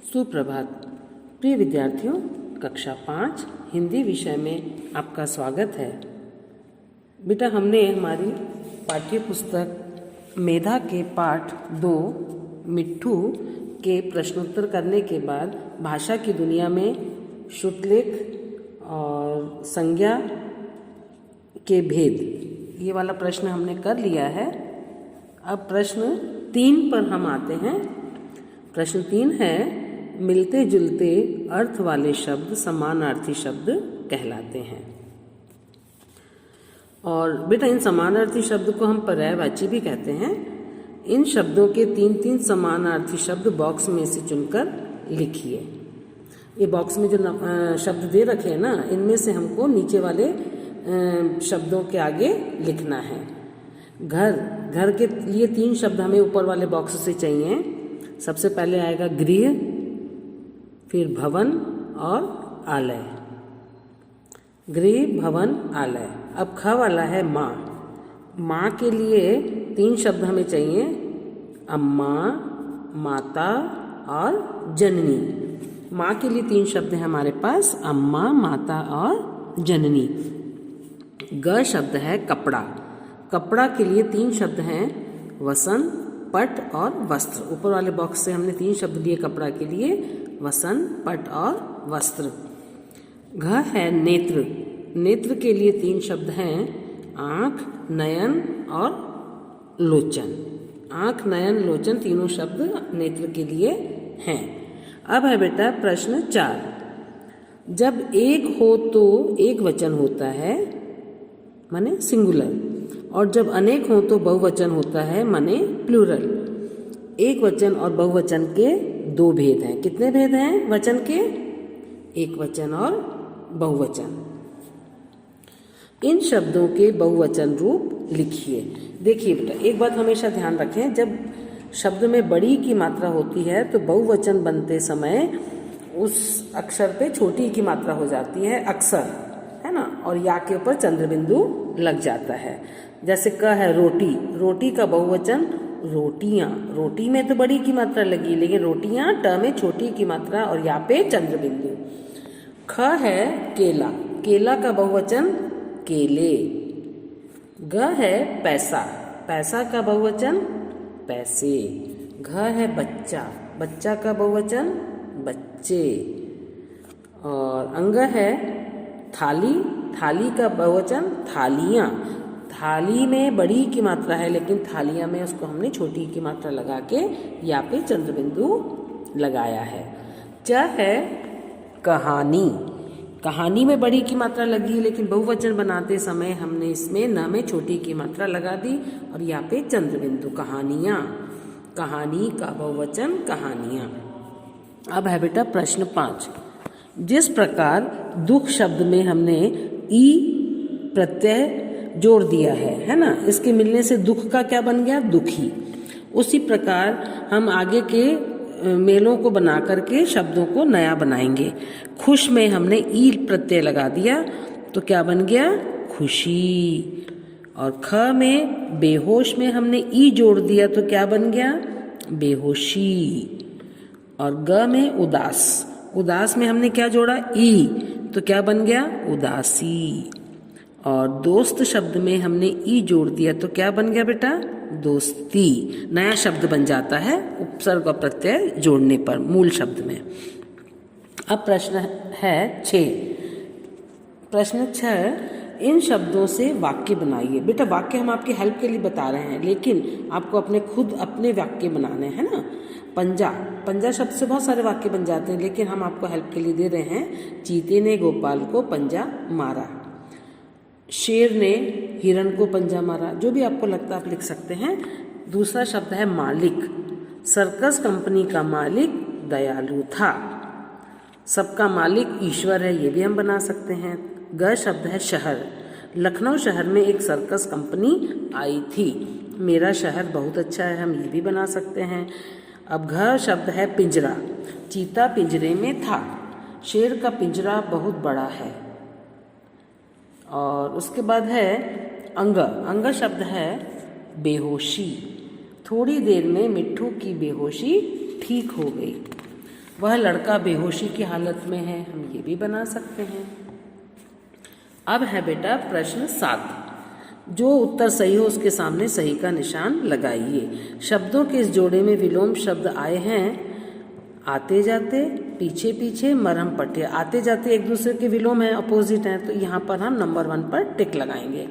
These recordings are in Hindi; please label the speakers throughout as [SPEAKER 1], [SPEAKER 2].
[SPEAKER 1] सुप्रभात। प्रिय विद्यार्थियों, कक्षा 5 हिंदी विषय में आपका स्वागत है। बेटा, हमने हमारी पाठ्य पुस्तक मेधा के पाठ 2 मिट्ठू के प्रश्नोत्तर करने के बाद भाषा की दुनिया में श्रुतलेख और संज्ञा के भेद, ये वाला प्रश्न हमने कर लिया है। अब प्रश्न 3 पर हम आते हैं। प्रश्न 3 है, मिलते जुलते अर्थ वाले शब्द समानार्थी शब्द कहलाते हैं। और बेटा, इन समानार्थी शब्द को हम पर्यायवाची भी कहते हैं। इन शब्दों के 3-3 समानार्थी शब्द बॉक्स में से चुनकर लिखिए। ये बॉक्स में जो शब्द दे रखे हैं ना, इनमें से हमको नीचे वाले शब्दों के आगे लिखना है। घर के लिए 3 शब्द हमें ऊपर वाले बॉक्स से चाहिए। सबसे पहले आएगा गृह, फिर भवन और आलय। गृह, भवन, आलय। अब ख वाला है माँ। माँ के लिए 3 शब्द हमें चाहिए, अम्मा, माता और जननी। माँ के लिए 3 शब्द हैं हमारे पास, अम्मा, माता और जननी। ग शब्द है कपड़ा। कपड़ा के लिए 3 शब्द हैं, वसन, पट और वस्त्र। ऊपर वाले बॉक्स से हमने 3 शब्द लिए कपड़ा के लिए, वसन, पट और वस्त्र। घ है नेत्र। नेत्र के लिए 3 शब्द हैं, आँख, नयन और लोचन। आँख, नयन, लोचन तीनों शब्द नेत्र के लिए हैं। अब है बेटा प्रश्न 4। जब एक हो तो एक वचन होता है, माने सिंगुलर, और जब अनेक हो तो बहुवचन होता है, माने प्लूरल। एक वचन और बहुवचन के 2 भेद हैं। कितने भेद हैं वचन के? एक वचन और बहुवचन। इन शब्दों के बहुवचन रूप लिखिए। देखिए बेटा, एक बात हमेशा ध्यान रखें, जब शब्द में बड़ी की मात्रा होती है तो बहुवचन बनते समय उस अक्षर पे छोटी की मात्रा हो जाती है अक्सर, है ना, और या के ऊपर चंद्र बिंदु लग जाता है। जैसे क है रोटी। रोटी का बहुवचन रोटियां। रोटी में तो बड़ी की मात्रा लगी, लेकिन रोटियां ट में छोटी की मात्रा और या पे चंद्र बिंदु। ख है केला। केला का बहुवचन केले। ग है पैसा। पैसा का बहुवचन पैसे। घ है बच्चा। बच्चा का बहुवचन बच्चे। और अंग है थाली। थाली का बहुवचन थालियां। थाली में बड़ी की मात्रा है, लेकिन थालियां में उसको हमने छोटी की मात्रा लगा के या पे चंद्र बिंदु लगाया है। च है कहानी। कहानी में बड़ी की मात्रा लगी, लेकिन बहुवचन बनाते समय हमने इसमें न में छोटी की मात्रा लगा दी और या पे चंद्र बिंदु। कहानियां। कहानी का बहुवचन कहानियां। अब है बेटा प्रश्न 5। जिस प्रकार दुख शब्द में हमने ई प्रत्यय जोड़ दिया है ना, इसके मिलने से दुख का क्या बन गया? दुखी। उसी प्रकार हम आगे के मेलों को बना करके शब्दों को नया बनाएंगे। खुश में हमने ई प्रत्यय लगा दिया तो क्या बन गया? खुशी। और ख में बेहोश में हमने ई जोड़ दिया तो क्या बन गया? बेहोशी। और ग में उदास। उदास में हमने क्या जोड़ा? ई, तो क्या बन गया? उदासी। और दोस्त शब्द में हमने ई जोड़ दिया तो क्या बन गया बेटा? दोस्ती। नया शब्द बन जाता है उपसर्ग और प्रत्यय जोड़ने पर मूल शब्द में। अब प्रश्न है 6। प्रश्न 6, इन शब्दों से वाक्य बनाइए। बेटा, वाक्य हम आपकी हेल्प के लिए बता रहे हैं, लेकिन आपको अपने वाक्य बनाने हैं ना। पंजा। पंजा शब्द से बहुत सारे वाक्य बन जाते हैं, लेकिन हम आपको हेल्प के लिए दे रहे हैं। चीते ने गोपाल को पंजा मारा। शेर ने हिरण को पंजा मारा। जो भी आपको लगता है आप लिख सकते हैं। दूसरा शब्द है मालिक। सर्कस कंपनी का मालिक दयालु था। सबका मालिक ईश्वर है, ये भी हम बना सकते हैं। ग शब्द है शहर। लखनऊ शहर में एक सर्कस कंपनी आई थी। मेरा शहर बहुत अच्छा है, हम ये भी बना सकते हैं। अब घ शब्द है पिंजरा। चीता पिंजरे में था। शेर का पिंजरा बहुत बड़ा है। और उसके बाद है अंग। अंग शब्द है बेहोशी। थोड़ी देर में मिट्ठू की बेहोशी ठीक हो गई। वह लड़का बेहोशी की हालत में है, हम ये भी बना सकते हैं। अब है बेटा प्रश्न 7। जो उत्तर सही हो उसके सामने सही का निशान लगाइए। शब्दों के इस जोड़े में विलोम शब्द आए हैं आते जाते, पीछे पीछे, मरहम पट्टिया। आते जाते एक दूसरे के विलोम है, अपोजिट हैं, तो यहाँ पर हम नंबर 1 पर टिक लगाएंगे।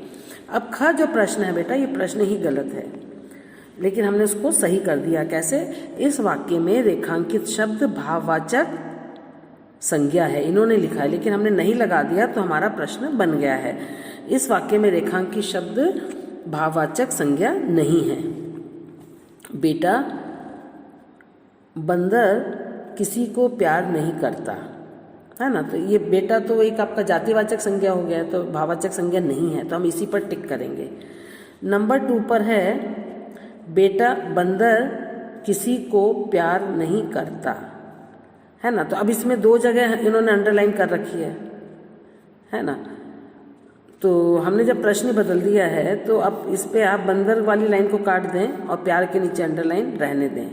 [SPEAKER 1] अब ख जो प्रश्न है बेटा, ये प्रश्न ही गलत है, लेकिन हमने उसको सही कर दिया। कैसे? इस वाक्य में रेखांकित शब्द भाववाचक संज्ञा है, इन्होंने लिखा है, लेकिन हमने नहीं लगा दिया तो हमारा प्रश्न बन गया है। इस वाक्य में रेखांकित शब्द भाववाचक संज्ञा नहीं है। बेटा बंदर किसी को प्यार नहीं करता, है ना, तो ये बेटा तो एक आपका जातिवाचक संज्ञा हो गया, तो भाववाचक संज्ञा नहीं है, तो हम इसी पर टिक करेंगे। नंबर 2 पर है बेटा बंदर किसी को प्यार नहीं करता, है ना, तो अब इसमें 2 जगह इन्होंने अंडरलाइन कर रखी है ना, तो हमने जब प्रश्न बदल दिया है तो अब इस पे आप बंदर वाली लाइन को काट दें और प्यार के नीचे अंडरलाइन रहने दें,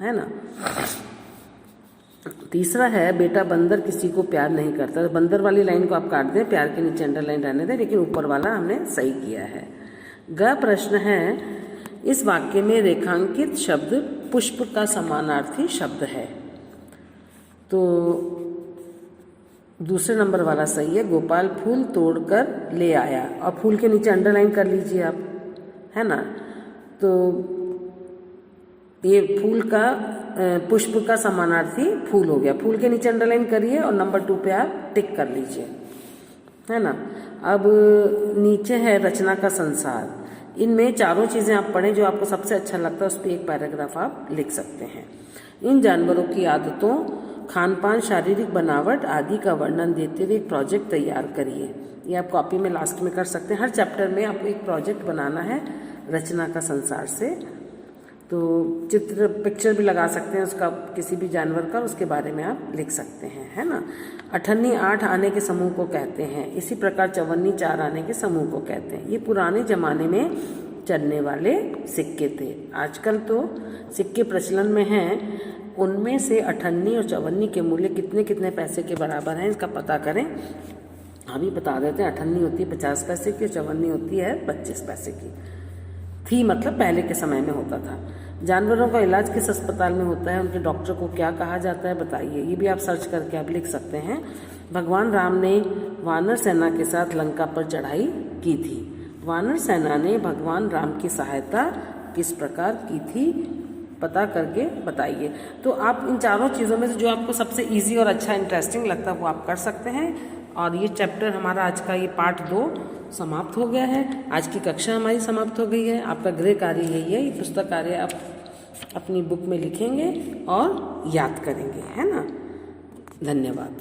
[SPEAKER 1] है ना। तीसरा है बेटा बंदर किसी को प्यार नहीं करता, तो बंदर वाली लाइन को आप काट दें, प्यार के नीचे अंडरलाइन रहने दें, लेकिन ऊपर वाला हमने सही किया है। ग प्रश्न है इस वाक्य में रेखांकित शब्द पुष्प का समानार्थी शब्द है, तो दूसरे नंबर वाला सही है। गोपाल फूल तोड़कर ले आया, और फूल के नीचे अंडरलाइन कर लीजिए आप, है ना, तो ये फूल का पुष्प का समानार्थी फूल हो गया। फूल के नीचे अंडरलाइन करिए और नंबर 2 पे आप टिक कर लीजिए, है ना। अब नीचे है रचना का संसार। इनमें चारों चीज़ें आप पढ़ें, जो आपको सबसे अच्छा लगता है उस पर एक पैराग्राफ आप लिख सकते हैं। इन जानवरों की आदतों, खान पान, शारीरिक बनावट आदि का वर्णन देते हुए एक प्रोजेक्ट तैयार करिए। ये आप कॉपी में लास्ट में कर सकते हैं। हर चैप्टर में आपको एक प्रोजेक्ट बनाना है रचना का संसार से, तो चित्र पिक्चर भी लगा सकते हैं उसका, किसी भी जानवर का, उसके बारे में आप लिख सकते हैं, है ना। अठन्नी 8 आने के समूह को कहते हैं, इसी प्रकार चवन्नी 4 आने के समूह को कहते हैं। ये पुराने जमाने में चलने वाले सिक्के थे, आजकल तो सिक्के प्रचलन में हैं, उनमें से अठन्नी और चवन्नी के मूल्य कितने कितने पैसे के बराबर हैं इसका पता करें। हम ही बता देते हैं, अठन्नी होती है 50 पैसे की, चवन्नी होती है 25 पैसे की थी, मतलब पहले के समय में होता था। जानवरों का इलाज किस अस्पताल में होता है, उनके डॉक्टर को क्या कहा जाता है बताइए, ये भी आप सर्च करके आप लिख सकते हैं। भगवान राम ने वानर सेना के साथ लंका पर चढ़ाई की थी, वानर सेना ने भगवान राम की सहायता किस प्रकार की थी, पता करके बताइए। तो आप इन चारों चीज़ों में से जो आपको सबसे इजी और अच्छा इंटरेस्टिंग लगता है वो आप कर सकते हैं। और ये चैप्टर हमारा आज का ये पार्ट 2 समाप्त हो गया है। आज की कक्षा हमारी समाप्त हो गई है। आपका गृह कार्य यही है, ये पुस्तक कार्य आप अपनी बुक में लिखेंगे और याद करेंगे, है ना। धन्यवाद।